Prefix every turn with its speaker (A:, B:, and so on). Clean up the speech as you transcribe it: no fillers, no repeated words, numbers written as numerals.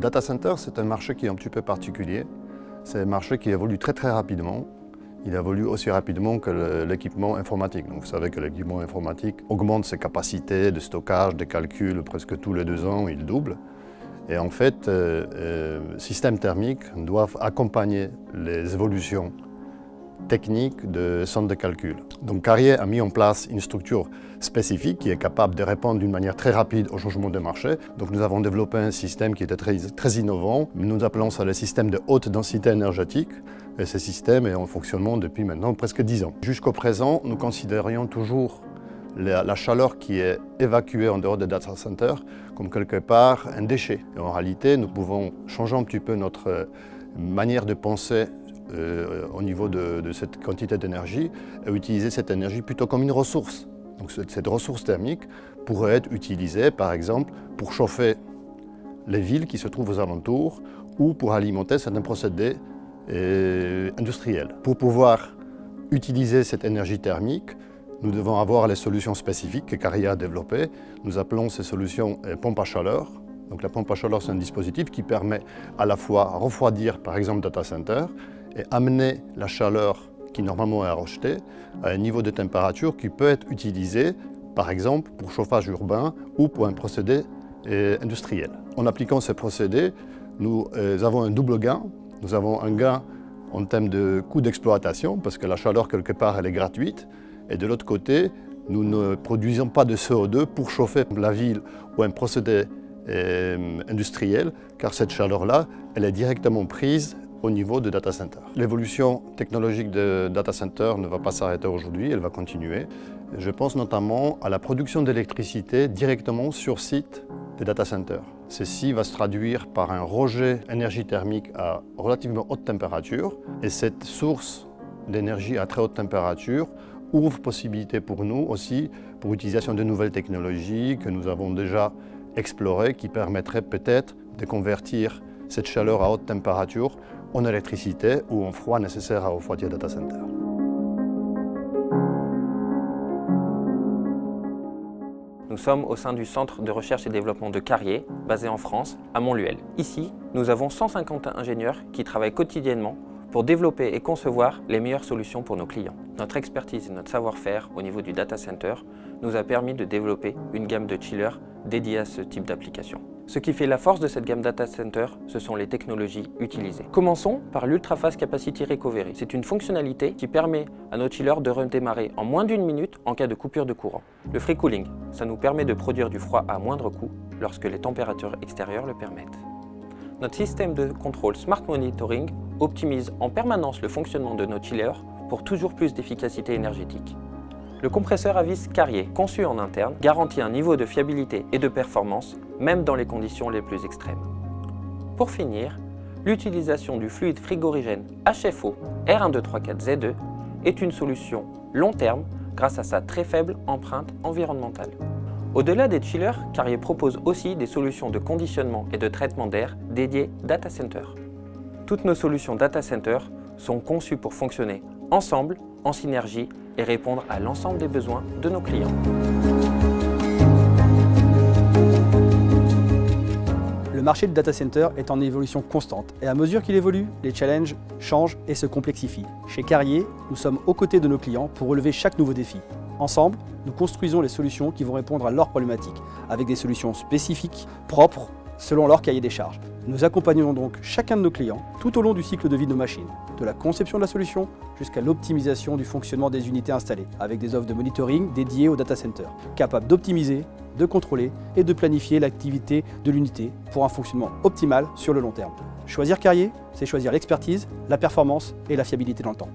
A: data center, c'est un marché qui est un petit peu particulier. C'est un marché qui évolue très rapidement. Il évolue aussi rapidement que l'équipement informatique. Donc, vous savez que l'équipement informatique augmente ses capacités de stockage, de calcul presque tous les 2 ans, il double. Et en fait, systèmes thermiques doivent accompagner les évolutions techniques de centres de calcul. Donc Carrier a mis en place une structure spécifique qui est capable de répondre d'une manière très rapide au changement de marché. Donc nous avons développé un système qui était très innovant. Nous appelons ça le système de haute densité énergétique. Et ce système est en fonctionnement depuis maintenant presque 10 ans. Jusqu'au présent, nous considérions toujours la chaleur qui est évacuée en dehors des data centers comme quelque part un déchet. Et en réalité, nous pouvons changer un petit peu notre manière de penser au niveau de cette quantité d'énergie et utiliser cette énergie plutôt comme une ressource. Donc cette ressource thermique pourrait être utilisée par exemple pour chauffer les villes qui se trouvent aux alentours ou pour alimenter certains procédés industriels. Pour pouvoir utiliser cette énergie thermique, nous devons avoir les solutions spécifiques que Carrier a développées. Nous appelons ces solutions pompes à chaleur. Donc la pompe à chaleur, c'est un dispositif qui permet à la fois refroidir par exemple data center et amener la chaleur qui normalement est rejetée à un niveau de température qui peut être utilisé par exemple pour chauffage urbain ou pour un procédé industriel. En appliquant ces procédés, nous avons un double gain. Nous avons un gain en termes de coût d'exploitation parce que la chaleur quelque part elle est gratuite et de l'autre côté, nous ne produisons pas de CO2 pour chauffer la ville ou un procédé industriel car cette chaleur-là, elle est directement prise au niveau de data center. L'évolution technologique de data center ne va pas s'arrêter aujourd'hui, elle va continuer. Je pense notamment à la production d'électricité directement sur site des data centers. Ceci va se traduire par un rejet énergie thermique à relativement haute température et cette source d'énergie à très haute température ouvre possibilité pour nous aussi pour l'utilisation de nouvelles technologies que nous avons déjà explorées qui permettraient peut-être de convertir cette chaleur à haute température en électricité ou en froid nécessaire à refroidir data center.
B: Nous sommes au sein du centre de recherche et développement de Carrier, basé en France, à Montluel. Ici, nous avons 150 ingénieurs qui travaillent quotidiennement pour développer et concevoir les meilleures solutions pour nos clients. Notre expertise et notre savoir-faire au niveau du data center nous a permis de développer une gamme de chillers dédiée à ce type d'application. Ce qui fait la force de cette gamme data center, ce sont les technologies utilisées. Commençons par l'Ultra Fast Capacity Recovery. C'est une fonctionnalité qui permet à nos chillers de redémarrer en moins d'1 minute en cas de coupure de courant. Le free cooling, ça nous permet de produire du froid à moindre coût lorsque les températures extérieures le permettent. Notre système de contrôle Smart Monitoring optimise en permanence le fonctionnement de nos chillers pour toujours plus d'efficacité énergétique. Le compresseur à vis Carrier, conçu en interne, garantit un niveau de fiabilité et de performance, même dans les conditions les plus extrêmes. Pour finir, l'utilisation du fluide frigorigène HFO R1234Z2 est une solution long terme grâce à sa très faible empreinte environnementale. Au-delà des chillers, Carrier propose aussi des solutions de conditionnement et de traitement d'air dédiées data center. Toutes nos solutions data center sont conçues pour fonctionner ensemble, en synergie et répondre à l'ensemble des besoins de nos clients.
C: Le marché du data center est en évolution constante et à mesure qu'il évolue, les challenges changent et se complexifient. Chez Carrier, nous sommes aux côtés de nos clients pour relever chaque nouveau défi. Ensemble, nous construisons les solutions qui vont répondre à leurs problématiques avec des solutions spécifiques, propres, selon leur cahier des charges. Nous accompagnons donc chacun de nos clients tout au long du cycle de vie de nos machines, de la conception de la solution jusqu'à l'optimisation du fonctionnement des unités installées, avec des offres de monitoring dédiées au data center, capables d'optimiser, de contrôler et de planifier l'activité de l'unité pour un fonctionnement optimal sur le long terme. Choisir Carrier, c'est choisir l'expertise, la performance et la fiabilité dans le temps.